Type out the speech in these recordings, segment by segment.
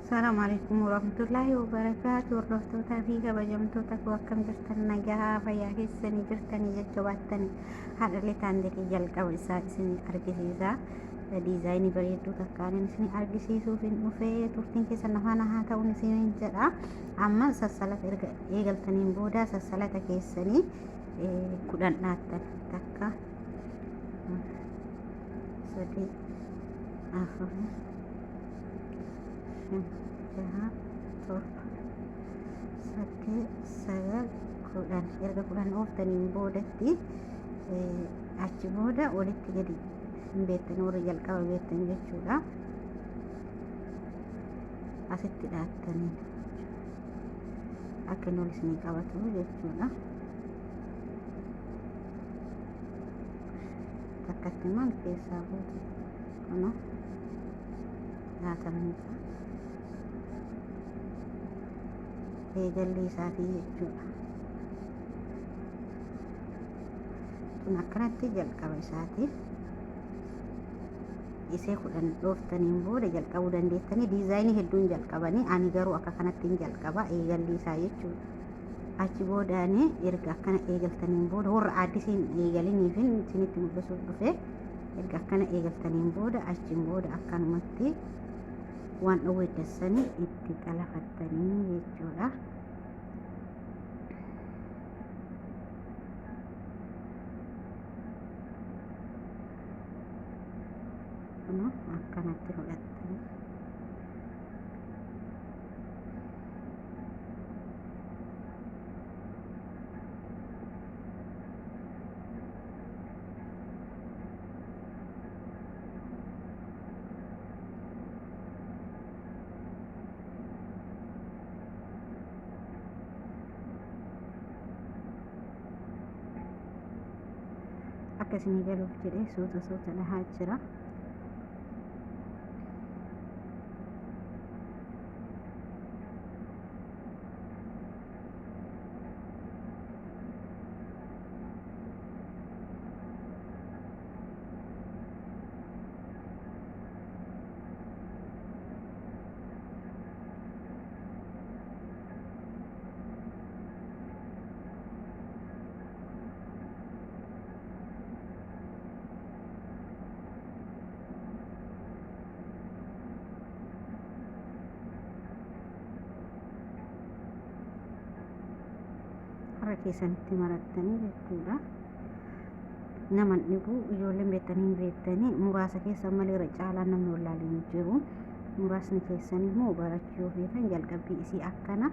السلام عليكم ورحمة الله وبركاته. Hordoftoota fi kabajamtoota koo akkam jirtan nagaa fayyaa keessanii jirtanii jajjabaatanii haadhalee taandeetii jalqaba isaa isinii argisiisa. Diizaayinii bareedduu takkaanin isinii argisiisuuf hin dhufee turtiin keessan afaana haa ta'uun isiniin jedha. Amma sassalata erga eegaltaniin booda sassalata keessanii 10 dhaattan takka 3 4 jaha torba saddeet sagal kudhan erga kudhan ooftaniin boodatti achi booda walitti gadi hin beektan warri jalqaba beektan jechuudha. Asitti dhaattaniin akka inni ol isinii qabatu jechuudha. Takkatti maal keessaa fuutu kana dhaatamaniidha. Eegalli isaatii jechuudha. Kun akkanatti jalqaba isaati. Isee 10 dhooftaniin booda jalqabuu dandeettanii diizaayinii hedduun jalqabanii ani garuu akka kanattiin jalqaba eegalli isaa jechuudha. Achi boodaanii erga akkana eegaltaniin booda warra addisiin eegaliniif isinitti mul'isuuf dhufe erga akkana eegaltaniin booda achiin booda akkanumatti waan dhowweeddassanii itti qalafattanii jechuudha. Kun akkanatti fudhattanii akkasii galuuf jedhee suuta dhahaa jira. Harka keessanitti marattanii jechuudha. Nama dhibu ijoolleen beektanii beektanii muraasa keessan malee irra caalaa namni wallaalee jiru. Muraasni keessan immoo barachuu feetan jalqabbii isii akkana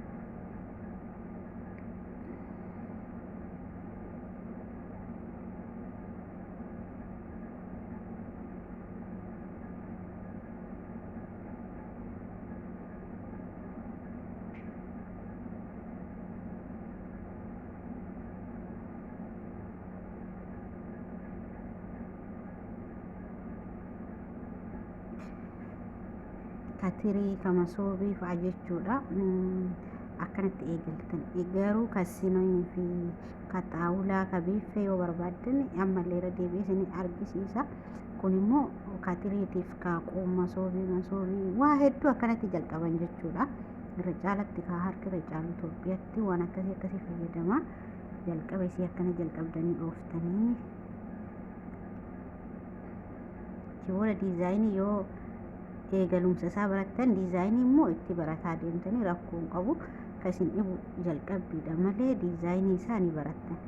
katirii kamasoobii fa'a jechuudha. Akkanatti eegaltan garuu kasinoo fi kataawulaa kabiiffee yoo barbaaddan ammallee irra deebi'ee isin argisiisa. Kun immoo katiriitiif kaaquu masoobii waa hedduu akkanatti jalqaban jechuudha. Irra caalatti harka irra caalu Itoophiyaatti waan akkasii fayyadama. Jalqaba isii akkana jalqabdanii dhooftanii booda diizaayinii yoo eegalumsa isaa barattan diizaayinii immoo itti barataa deemtanii rakkoo hin qabu. Kasin dhibu jalqabbiidha malee diizaayinii isaa ni barattan.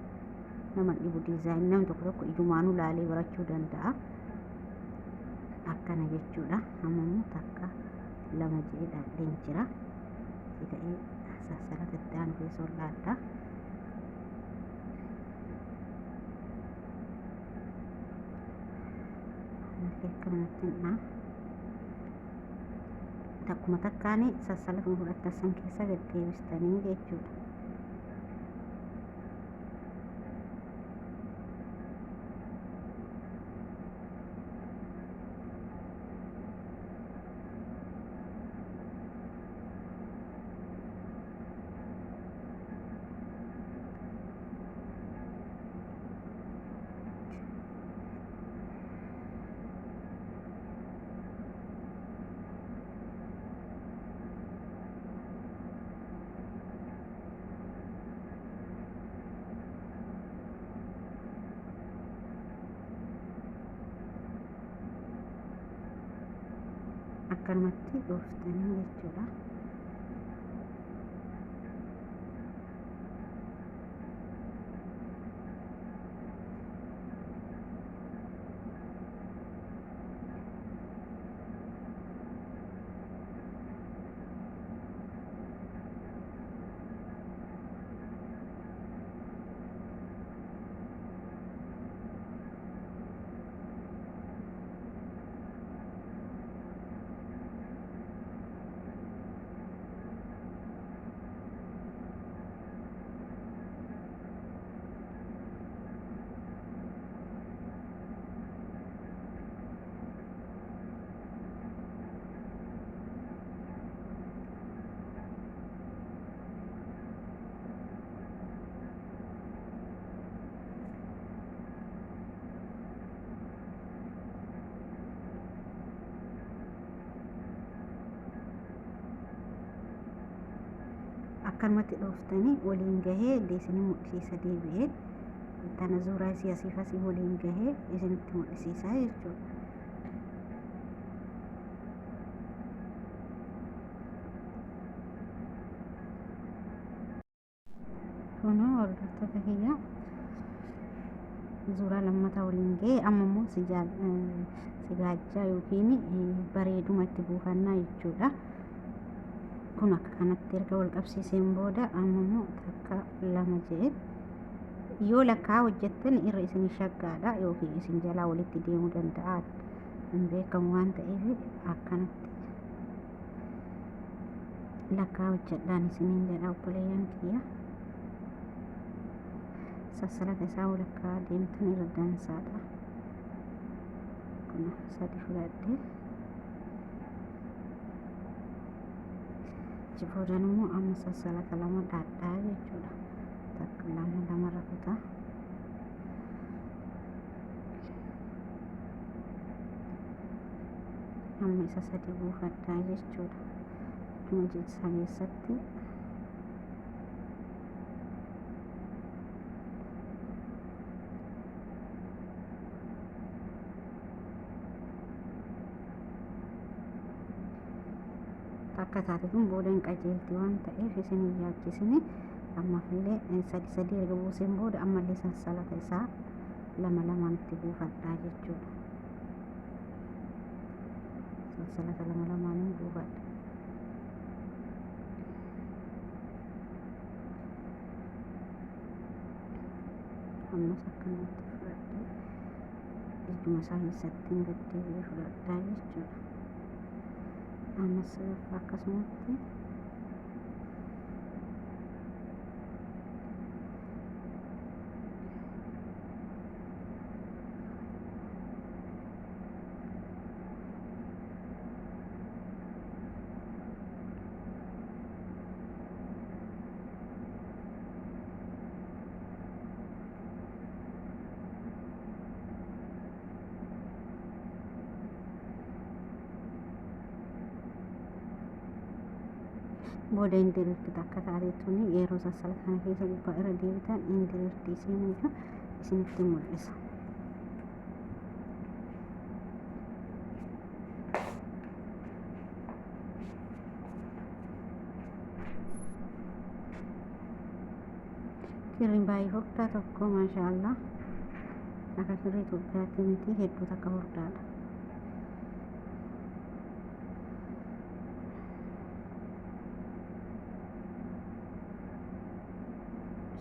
Nama dhibu diizaayinii namni tokko ijumaanuu laalee barachuu danda'a. Akkana jechuudha. Amma immoo takka 2 jedheen jira. Ta'ee sassalata itti aanu keessa ol laadda. Akkanatti takkuma takkaanii sassalata fudhattan keessa gad deebistanii jechuudha. akkanumatti dhuftanii jechuudha. akkanumatti dhuftanii waliin gahee isinii mul'isiisa deebi'ee tana suuraa siyaasiifasii waliin gahee isinitti mul'isiisaa jechuudha. kunoo hordoftoota kiyya suuraa lammataa waliin gahee amma immoo sigaajjaa yookiin bareeduma itti buufannaa jechuudha. kun akka kanatti erga wal qabsiiseen booda amma immoo takka lama jedhe yoo lakkaa hojjettan irra isin shaggaadha yookiin isin jalaa walitti deemuu danda'a hin beekamu waan ta'eef akkanatti lakkaa hojjedhaan isiniin jedha obboleeyyan kiyya. sassalata isaa walakkaa deemtan irra dansaadha. kun sadi fudhadhe boodan immoo amma sassalata lama dhaadhaa jechuudha. takka lama rukutaa amma isa sadi buufadhaa jechuudha. akkuma jilsaa keessatti akka taatituun booda hin qajeelti waan ta'eef isin hin yaachisini. ammallee sadi erga buuseen booda ammallee sassalata isaa lamaan itti buufadhaa jechuudha. sassalata lamaaniin buufadha. ammas akkanatti fudhadhee ijuma isaa keessatti hin gaddeebi'ee fudhadhaa jechuudha. ammas akkasumatti booda indiriirti takka taateettuun yeroo sassalata kana keessa gubbaa irra deebitan indiriirti isinitti mul'isa. kirriin baay'ee furdaa tokko maashaallah akka kirrii Itoophiyaatti miti hedduu takka furdaadha.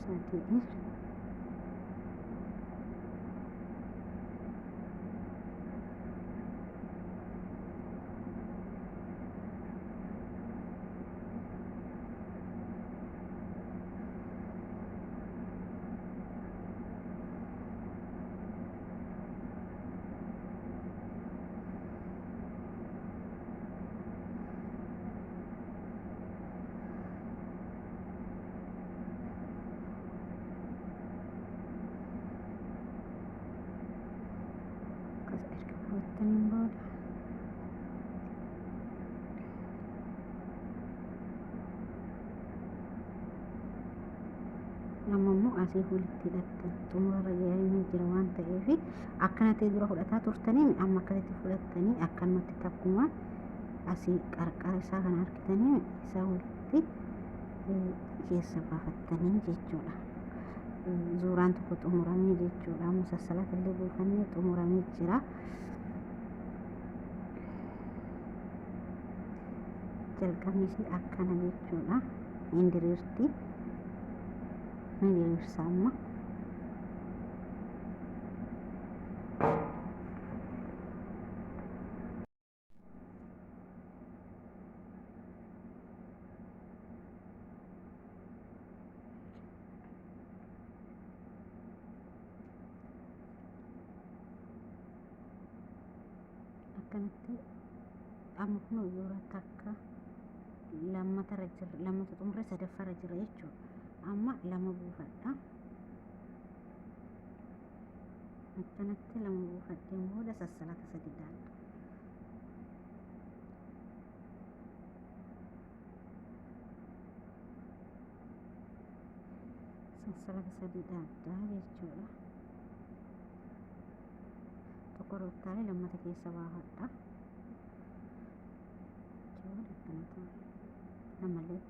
sadii Taniin booda amma immoo asii walitti hidhattan xumurarra ga'anii jira waan ta'eef akkanatti dura fudhataa turtanii amma akkasitti fudhattanii akkanumatti takkuma asii qarqara isaa kan argitanii isaa walitti keessa baafattanii jechuudha. Zuuraan tokko xumuramee jechuudha. Amma sassalata illee buufannee xumuramee jira. Jalqabni isii akkana jechuudha. Hin diriirti. Ni diriirsa amma. Akkanatti amma kun zuura takka lammata xumuree sadaffaarra jira jechuudha. Amma lama buufadha. Akkanatti lama buufadheen booda sassalata sadi daadha. Sassalata sadi daadha jechuudha. Tokko rottaalee lammata keessa baafadha. Jechuudha akkanatti ammallee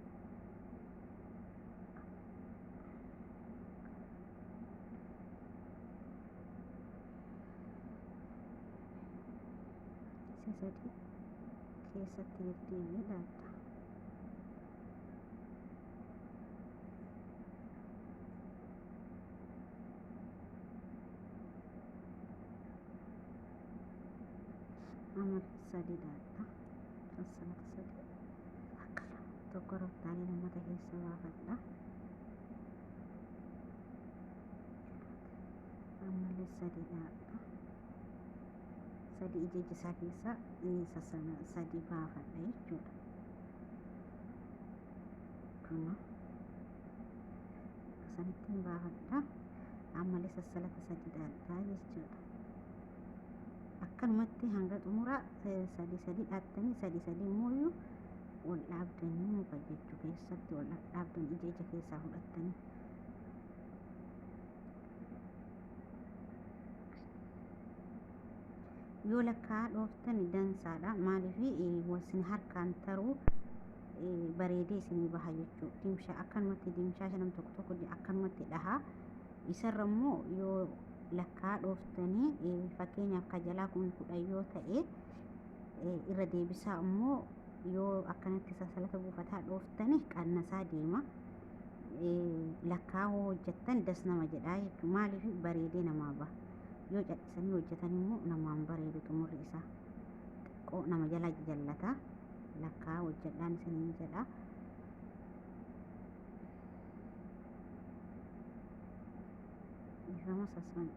sadi keessatti deddeebi'ee daadha. Amma sadi daadha. Sassalata sadi akkana tokko rottaalee lammata keessa baafadha. Ammallee sadi daadha. Sadi ija isaa keessa sadi baafadha jechuudha. Kana sanittiin baafadha. Ammallee sassalata sadi daadha jechuudha. Akkanumatti hanga xumura sadi dhaattanii sadi immoo wal dhaabdanii muka jechuu keessatti wal dhaabdanii ija keessaa fudhattanii. Yoo lakkaa dhooftan dansaadha. Maaliif wasin harkaan taruu bareedee isinii baha jechuudha. Dimshaa akkanumatti dimshaa shanam tokko akkanumatti dhahaa. Isarra immoo yoo lakkaa dhooftanii fakkeenyaaf kajalaa kun 10 yoo ta'e irra deebisaa immoo yoo akkanatti sassalata buufataa dhooftanii qannasaa deema. Lakkaa hojjettan das nama jedhaa jechuudha. Maaliif bareedee namaa baha. Yoo cadhisanii hojjetan immoo namaan bareedu xumurri isaa xiqqoo nama jala jallata. Lakkaa hojjedhaan isiniin jedha. Ifama sassan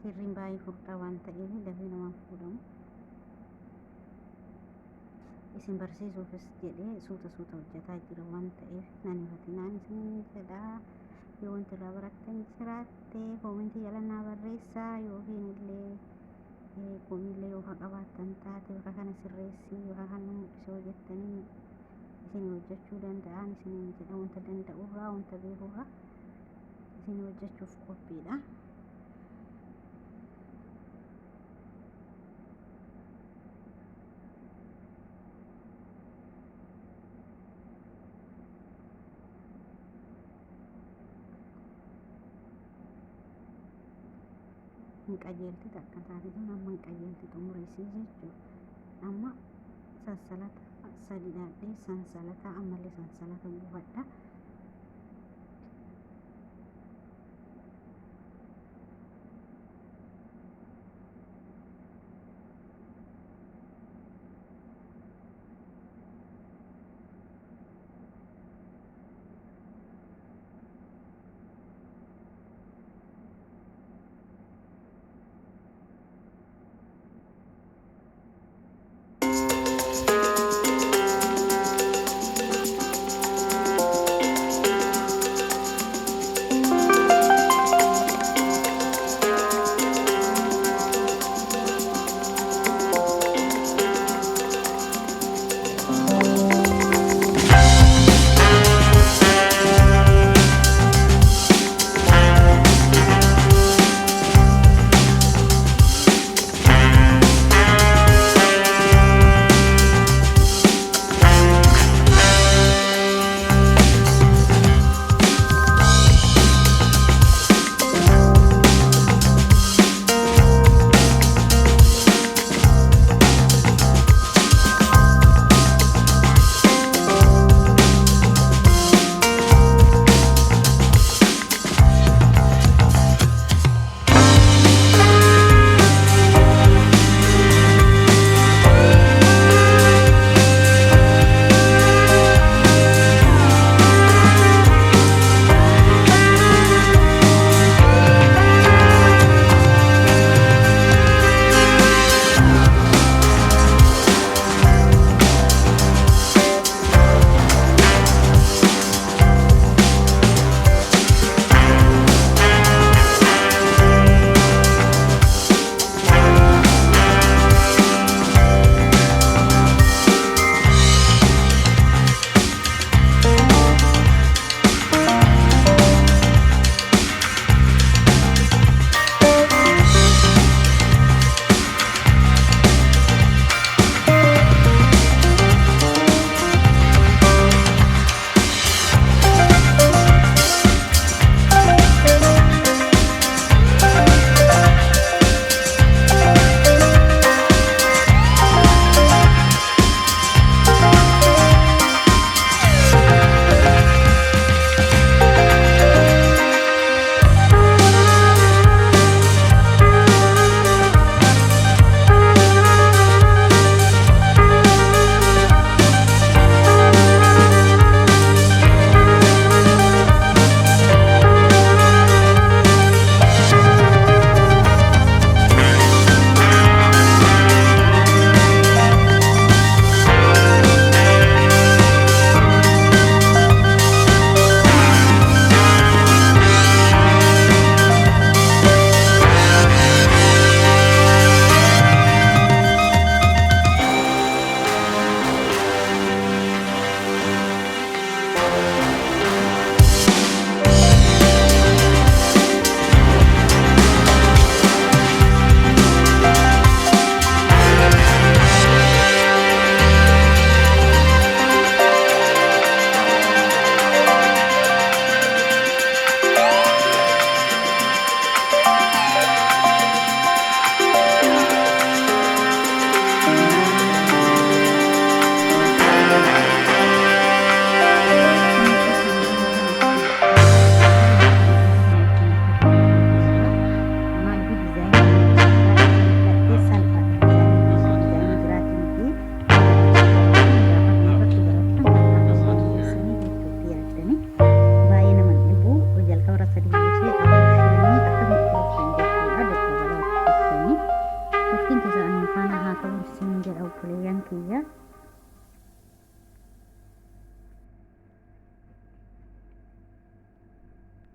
kirriin baay'ee furdaa waan ta'eef dafee namaan fuudhamu. Isin barsiisuufis jedhee suuta hojjetaa jira waan ta'eef nan hifatinaan isin jedha. Yoo wanti irraa barattan jiraatte koomentii jala naa barreessaa. Yookiin illee koomillee yoo qabaattan taate bakka kana sirreessii bakka kana mul'isee hojjettanii isin hojjechuu danda'an isiniin jedha. Wanta danda'urraa wanta beekurraa isin hojjechuuf qophiidha. Hin qajeelti takka taate sun amma hin qajeelti xumura isii jechuudha. Amma sassalata sadi daadhee sansalata ammallee sansalata buufadha.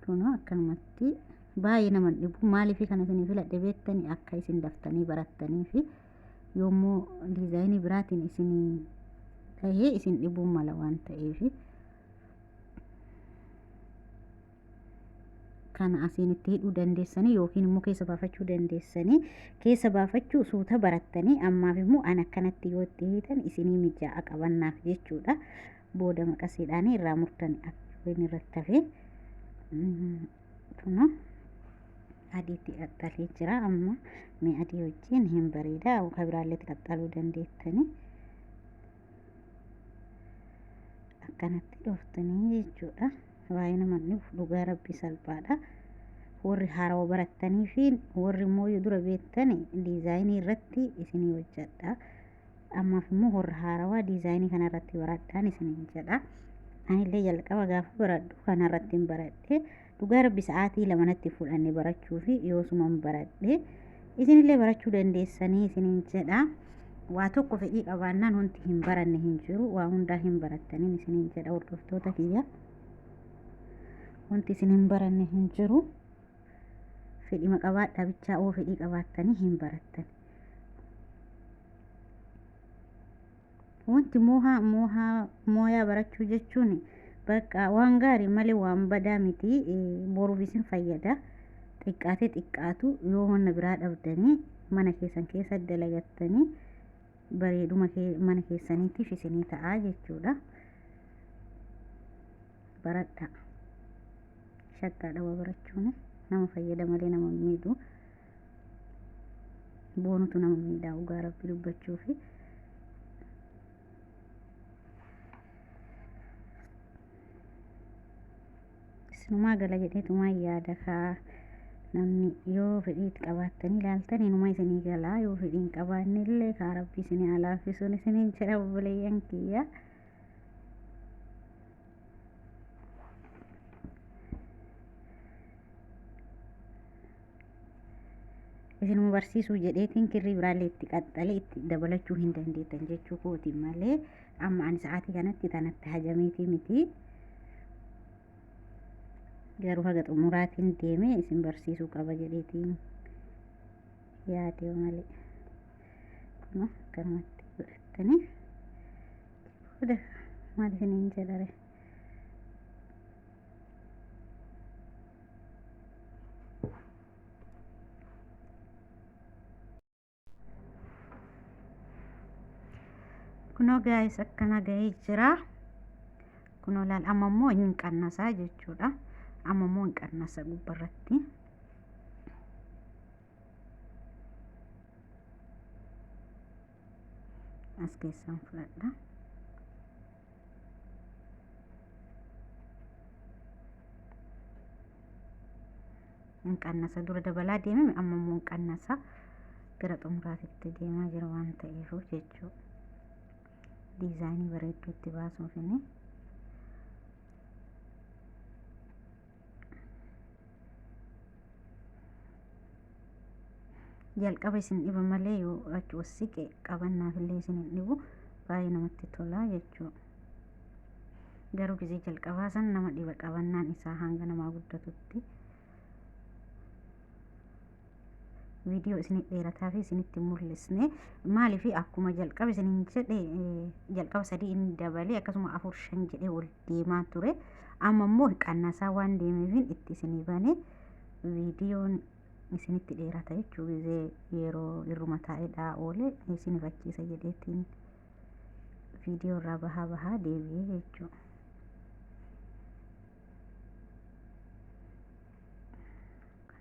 kunoo akkanumatti baay'ee nama dhibu maaliif kana isinii filadhe beektanii akka isin daftanii barattanii fi yommuu diizaayinii biraatiin isinii ta'ee isin dhibuu mala waan ta'eef kana asiinitti hidhuu dandeessanii yookiin immoo keessa baafachuu dandeessanii keessa baafachuu suuta barattanii ammaaf immoo an akkanatti yoo itti hiitan isinii mijaa'aa qabannaaf jechuudha. Booda maqasiidhaan irraa murtanii akka irratti hafee kunoo adiitti qaxxalee jira. Amma mee adii wajjin hin bareeda ka biraalleetti qaxxaluu dandeettanii akkanatti dhooftanii jechuudha. Baay'ee nama dhibu dhugaa rabbii salphaadha. Warri haarawaa barattanii fi warri immoo yoo dura beektani diizaayinii irratti isinii hojjedha. Ammaaf immoo warri haarawaa diizaayinii kana irratti baradhaan isinii jedha. Anillee jalqaba gaafa baradhu kana irratti hin baradhe dhugaa rabbii sa'aatii lamanatti fudhanne barachuu fi yoosuman baradhe isinillee barachuu dandeessanii isiniin jedha. Waa tokko fedhii qabaannaan wanti hin baranne hin jiru. Waa hundaa hin barattaniin isiniin jedha hordoftoota kiyya. Wanti isin hin baranne hin jiru. Fedhii qabaadhaa bichaa oo fedhii qabaattanii hin barattan. Wanti mooyaa barachuu jechuun bakka waan gaarii malee waan badaa miti. Boruuf isin fayyada. Xiqqaatee xiqqaatu yoo wanna biraa dhabdanii mana keessan keessa dalagattanii bareeduma mana keessaniitiif isinii ta'a jechuudha. Baradhaa. Shaggaadha waa barachuun nama fayyada malee nama miidhu. Boonutu nama miidhaa dhugaa rabbii dubbachuufi. Isinumaa gala jedheetumaa yaada kaa namni yoo fedhii itti qabaattanii ilaaltanii inumaa isinii galaa yoo fedhii hin qabaanne illee kaa rabbii isinii alaafisuun isiniin jedha obboleeyyan kiyya. Isinuma barsiisuu jedheetiin kirrii biraallee itti qaxxalee itti dabalachuu hin dandeettan jechuu kooti malee amma ani sa'aatii kanatti tanatti hajameetii miti. Garuu haga xumuraatiin deemee isin barsiisuu qaba jedheetiin yaade malee kunoo akkanumatti godhattanii booda maal isiniin jedhare. Kunoo gaayis akkana gahee jira. Kunoo laal amma immoo hin qannasaa jechuudha. Amma immoo hin qannasa gubbarratti. As keessaan fudhadha. Hin qannasa dura dabalaa deemee amma immoo hin qannasa gara xumuraatitti deemaa jira waan ta'eef jechuudha. Diizaayinii bareedduutti baasuufini jalqaba isin dhiba malee yoo achi wasiqe qabannaaf illee isin hin dhibu baay'ee namatti tola jechuudha. Garuu gisee jalqabaa san nama dhiba qabannaan isaa hanga namaa guddatutti. Viidiyoo isinii dheerataa fi isinitti mul'isne maaliif akkuma jalqaba isiniin jedhe jalqaba 3 inni dabalee akkasuma 4 5 jedhee ol deemaa ture. Amma immoo qannasaa waan deemeef itti isinii bane viidiyoon isinitti dheerata jechuu gisee yeroo irruma taa'edhaa oole isin fakkiisa jedheetiin viidiyoo irraa bahaa deebi'ee jechuudha.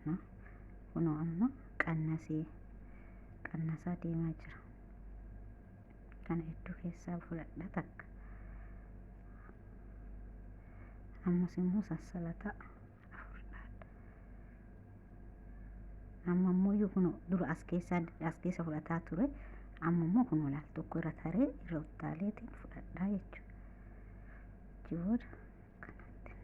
Kana kunoo amma qannasaa deemaa jira. Kana hedduu keessaa fudhadha takka. Ammas immoo sassalataa afurdhaadha. Amma immoo kunoo dura as keessa fudhataa ture. Amma immoo kunoo laal tokko irra taree irra uttaaleetiin fudhadhaa jechuudha. Jibooda kanatti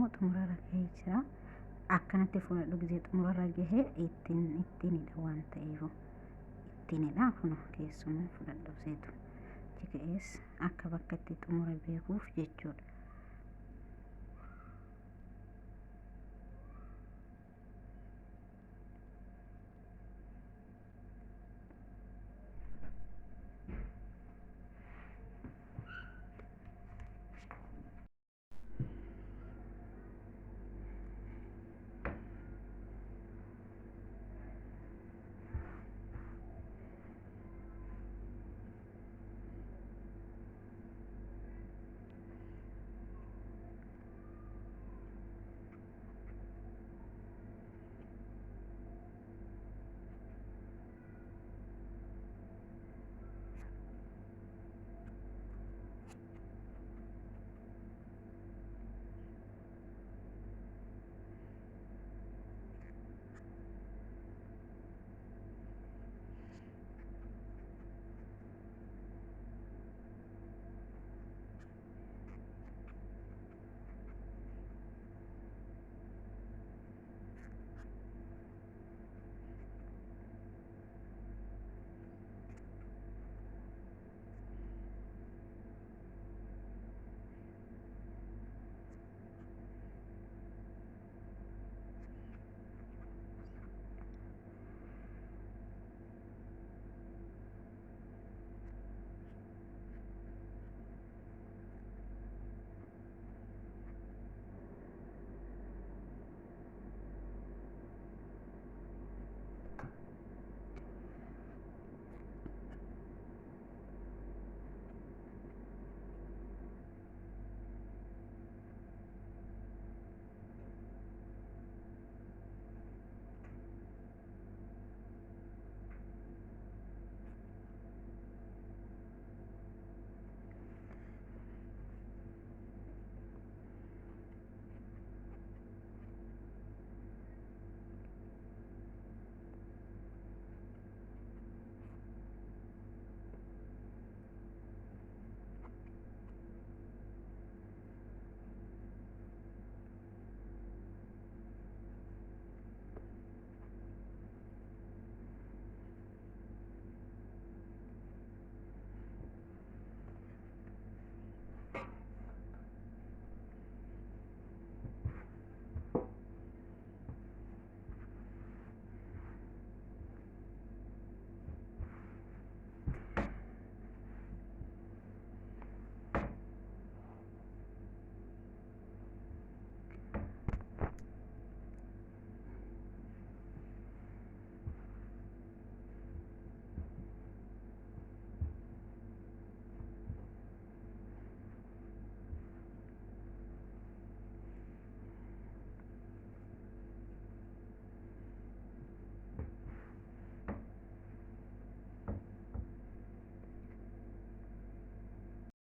immoo xumurarra gahee jira. Akkanatti fudhadhu gisee xumurarra gahee ittiinidha waan ta'eef ittiinidha. Kun keessumaa fudhadhu seetu jiga'ees akka bakka itti xumura beekuuf jechuudha.